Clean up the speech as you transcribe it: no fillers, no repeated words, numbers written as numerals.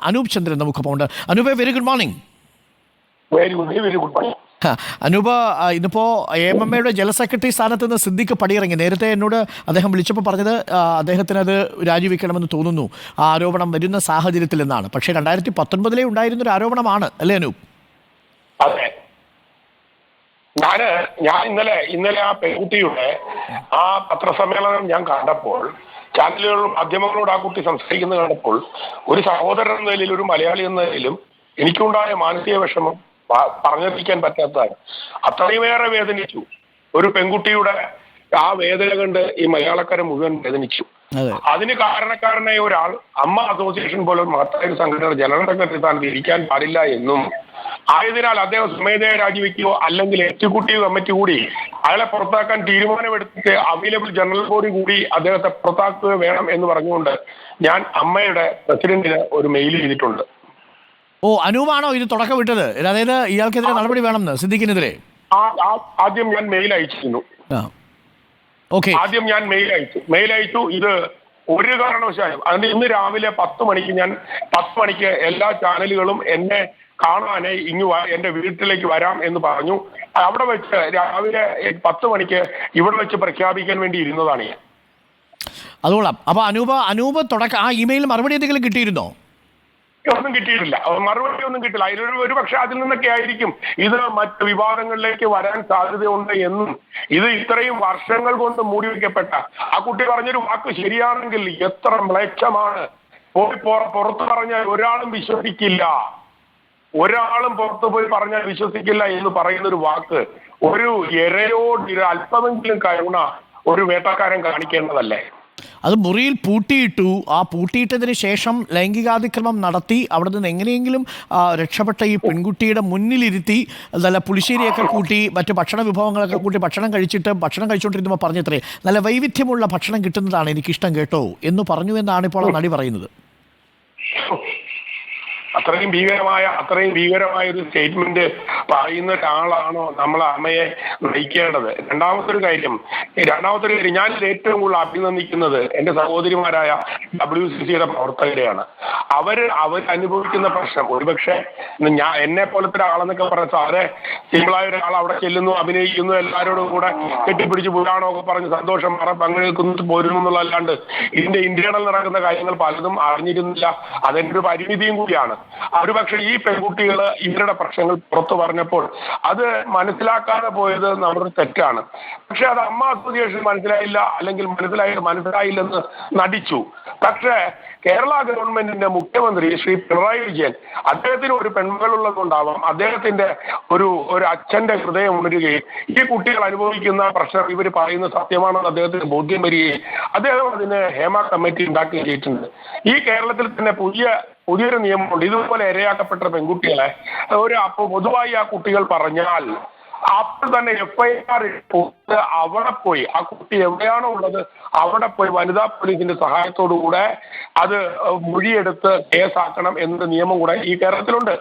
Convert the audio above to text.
അനൂപ് ചന്ദ്രൻ നമുക്കൊപ്പമുണ്ട്. Anoop, very good morning. Very good morning. Anoop, ഇന്നിപ്പോൾ AMMയുടെ ജനറൽ സെക്രട്ടറി സ്ഥാനത്ത് നിന്ന് സിദ്ദിഖ് പടിയിറങ്ങി. നേരത്തെ എന്നോട് അദ്ദേഹം വിളിച്ചപ്പോൾ പറഞ്ഞത് അദ്ദേഹത്തിന് അത് രാജിവെക്കണമെന്ന് തോന്നുന്നു, ആ ആരോപണം വരുന്ന സാഹചര്യത്തിൽ എന്നാണ്. പക്ഷേ 2019 ഉണ്ടായിരുന്നൊരു ആരോപണമാണ് അല്ലേ അനൂപ്? അതെ, ഞാൻ ഇന്നലെ ആ പെൺകുട്ടിയുടെ ആ പത്രസമ്മേളനം ഞാൻ കണ്ടപ്പോൾ, ചാനലുകളും മാധ്യമങ്ങളോട് ആ കുട്ടി സംസാരിക്കുന്നത് കണ്ടപ്പോൾ, ഒരു സഹോദരൻ എന്ന നിലയിൽ, ഒരു മലയാളി എന്ന നിലയിലും എനിക്കുണ്ടായ മാനസിക വിഷമം പറഞ്ഞറിയിക്കാൻ പറ്റാത്തതാണ്. അത്രയുമേറെ വേദനിച്ചു. ഒരു പെൺകുട്ടിയുടെ ആ വേദന കണ്ട് ഈ മലയാളക്കാരെ മുഴുവൻ വേദനിച്ചു. അതിന് കാരണക്കാരനായ ഒരാൾ അമ്മ അസോസിയേഷൻ പോലെ മഹത്തായ ഒരു സംഘടന ജനറൽ സെക്രട്ടറി സ്ഥാനത്ത് ഇരിക്കാൻ പാടില്ല എന്നും, ആയതിനാൽ അദ്ദേഹം സ്വമേധയാ രാജിവെക്കുകയോ അല്ലെങ്കിൽ എക്സിക്യൂട്ടീവ് കമ്മിറ്റി കൂടി അയാളെ പുറത്താക്കാൻ തീരുമാനമെടുത്തിട്ട് അവൈലബിൾ ജനറൽ ബോഡി കൂടി അദ്ദേഹത്തെ പുറത്താക്കുക വേണം എന്ന് പറഞ്ഞുകൊണ്ട് ഞാൻ അമ്മയുടെ പ്രസിഡന്റിന് ഒരു മെയിൽ ചെയ്തിട്ടുണ്ട്. അനൂപാണോ ഇത് തുടക്കം വിട്ടത്? അതായത് ഇയാൾക്കെതിരെ നടപടി വേണമെന്ന്, സിദ്ദിഖിനെതിരെ ആദ്യം ഞാൻ മെയിൽ അയച്ചിരുന്നു. ആദ്യം ഞാൻ മെയിൽ അയച്ചു. ഇത് ഒരു കാരണവശാലും, അതിന് ഇന്ന് രാവിലെ 10 മണിക്ക് എല്ലാ ചാനലുകളും എന്നെ കാണാനായി എന്റെ വീട്ടിലേക്ക് വരാം എന്ന് പറഞ്ഞു. അവിടെ വെച്ച് രാവിലെ 10 മണിക്ക് ഇവിടെ വെച്ച് പ്രഖ്യാപിക്കാൻ വേണ്ടി ഇരുന്നതാണ് ഞാൻ. അതുകൊള്ളാം. അപ്പൊ അനൂപ് തുടക്കം ആ ഇമെയിൽ മറുപടി എന്തെങ്കിലും കിട്ടിയിരുന്നോ? ഒന്നും കിട്ടിയിട്ടില്ല, മറുപടി ഒന്നും കിട്ടില്ല. ഒരു പക്ഷെ അതിൽ നിന്നൊക്കെ ആയിരിക്കും ഇത് മറ്റ് വിവാദങ്ങളിലേക്ക് വരാൻ സാധ്യതയുണ്ട് എന്നും, ഇത് ഇത്രയും വർഷങ്ങൾ കൊണ്ട് മൂടിവെക്കപ്പെട്ട ആ കുട്ടി പറഞ്ഞൊരു വാക്ക് ശരിയാണെങ്കിൽ എത്ര മ്ലേച്ഛമാണ്. പുറത്തു പറഞ്ഞാൽ ഒരാളും വിശ്വസിക്കില്ല, ഒരാളും പുറത്തു പോയി പറഞ്ഞാൽ വിശ്വസിക്കില്ല എന്ന് പറയുന്ന ഒരു വാക്ക് ഒരു ഇരയോട് അല്പമെങ്കിലും കരുണ ഒരു വേട്ടക്കാരൻ കാണിക്കേണ്ടതല്ലേ? അത് മുറിയിൽ പൂട്ടിയിട്ടു. ആ പൂട്ടിയിട്ടതിന് ശേഷം ലൈംഗികാതിക്രമം നടത്തി അവിടെ നിന്ന് എങ്ങനെയെങ്കിലും രക്ഷപ്പെട്ട ഈ പെൺകുട്ടിയുടെ മുന്നിലിരുത്തി നല്ല പുളിശ്ശേരിയൊക്കെ കൂട്ടി മറ്റു ഭക്ഷണ വിഭവങ്ങളൊക്കെ കൂട്ടി ഭക്ഷണം കഴിച്ചുകൊണ്ടിരുന്നപ്പോൾ പറഞ്ഞത്രേ, നല്ല വൈവിധ്യമുള്ള ഭക്ഷണം കിട്ടുന്നതാണ് എനിക്കിഷ്ടം കേട്ടോ എന്ന് പറഞ്ഞു എന്നാണ് ഇപ്പോൾ ആ നടി പറയുന്നത്. അത്രയും ഭീകരമായ ഒരു സ്റ്റേറ്റ്മെന്റ് പറയുന്ന ഒരാളാണോ നമ്മളെ അമ്മയെ നയിക്കേണ്ടത്? രണ്ടാമത്തെ ഒരു കാര്യം ഞാൻ ഏറ്റവും കൂടുതൽ അഭിനന്ദിക്കുന്നത് എന്റെ സഹോദരിമാരായ WCCയുടെ പ്രവർത്തകരെയാണ്. അവർ അനുഭവിക്കുന്ന പ്രശ്നം, ഒരുപക്ഷെ എന്നെ പോലത്തെ ഒരാളെന്നൊക്കെ പറഞ്ഞ സാറെ സിമ്പിളായ ഒരാൾ അവിടെ ചെല്ലുന്നു, അഭിനയിക്കുന്നു, എല്ലാവരോടും കൂടെ കെട്ടിപ്പിടിച്ച് പുരാണോ ഒക്കെ പറഞ്ഞ് സന്തോഷം പങ്കെടുക്കുന്നു പോരുന്നു എന്നുള്ളതല്ലാണ്ട് ഇതിന്റെ ഇന്റേണൽ നടക്കുന്ന കാര്യങ്ങൾ പലതും അറിഞ്ഞിരുന്നില്ല. അതെന്റെ ഒരു പരിമിതിയും കൂടിയാണ്. ഒരുപക്ഷെ ഈ പെൺകുട്ടികൾ ഇവരുടെ പ്രശ്നങ്ങൾ പുറത്തു പറഞ്ഞപ്പോൾ അത് മനസ്സിലാക്കാതെ പോയത് നമ്മുടെ തെറ്റാണ്. പക്ഷെ അത് അമ്മ അസോസിയേഷൻ മനസ്സിലായില്ല, അല്ലെങ്കിൽ മനസ്സിലായില്ലെന്ന് നടിച്ചു. പക്ഷേ കേരള ഗവൺമെന്റിന്റെ മുഖ്യമന്ത്രി ശ്രീ പിണറായി വിജയൻ, അദ്ദേഹത്തിന് ഒരു പെൺമകളുള്ളതുകൊണ്ടാവാം അദ്ദേഹത്തിന്റെ ഒരു അച്ഛന്റെ ഹൃദയം ഉണരുകയും ഈ കുട്ടികൾ അനുഭവിക്കുന്ന പ്രശ്നം ഇവർ പറയുന്ന സത്യമാണെന്ന് അദ്ദേഹത്തിന് ബോധ്യം വരികയും അദ്ദേഹം അതിന് ഹേമ കമ്മിറ്റി ഉണ്ടാക്കുകയും ചെയ്തിട്ടുണ്ട്. ഈ കേരളത്തിൽ തന്നെ പുതിയൊരു നിയമമുണ്ട്. ഇതുപോലെ ഇരയാക്കപ്പെട്ട പെൺകുട്ടികളെ പൊതുവായി ആ കുട്ടികൾ പറഞ്ഞാൽ അപ്പോൾ തന്നെ FIR അവിടെ പോയി ആ കുട്ടി എവിടെയാണോ ഉള്ളത് അവിടെ പോയി വനിതാ പോലീസിന്റെ സഹായത്തോടുകൂടെ അത് മൊഴിയെടുത്ത് കേസാക്കണം എന്നൊരു നിയമം കൂടെ ഈ കേരളത്തിലുണ്ട്.